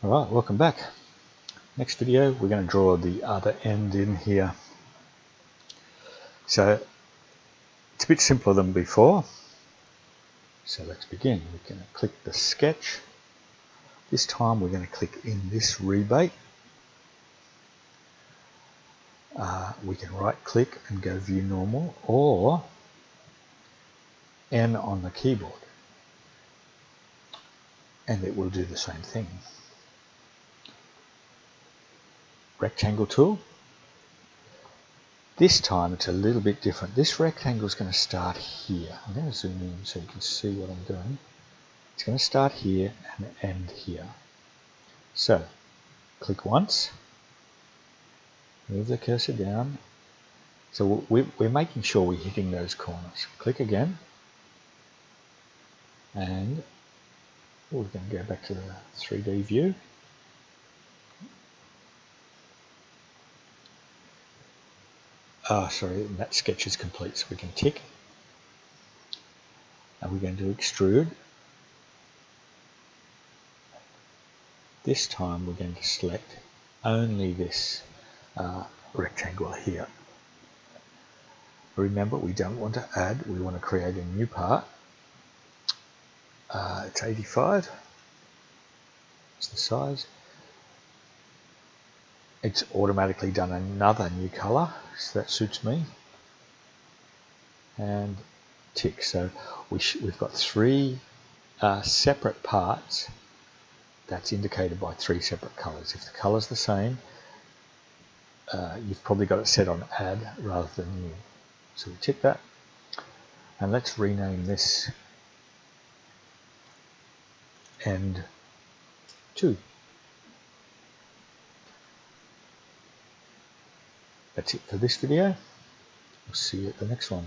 Alright, welcome back. Next video we're going to draw the other end in here. So it's a bit simpler than before. So let's begin. We're going to click the sketch. This time we're going to click in this rebate. We can right click and go view normal, or N on the keyboard, and it will do the same thing. Rectangle tool. This time it's a little bit different. This rectangle is going to start here. I'm going to zoom in so you can see what I'm doing. It's going to start here and end here. So click once, move the cursor down. So we're making sure we're hitting those corners. Click again, and we're going to go back to the 3D view. Sorry, that sketch is complete, so we can tick. And we're going to extrude. This time we're going to select only this rectangle here. Remember, we don't want to add, we want to create a new part. It's 85. It's the size. It's automatically done another new color, so that suits me. And tick. So we've got three separate parts. That's indicated by three separate colors. If the color's the same, you've probably got it set on add rather than new. So we tick that, and let's rename this end 2. That's it for this video. We'll see you at the next one.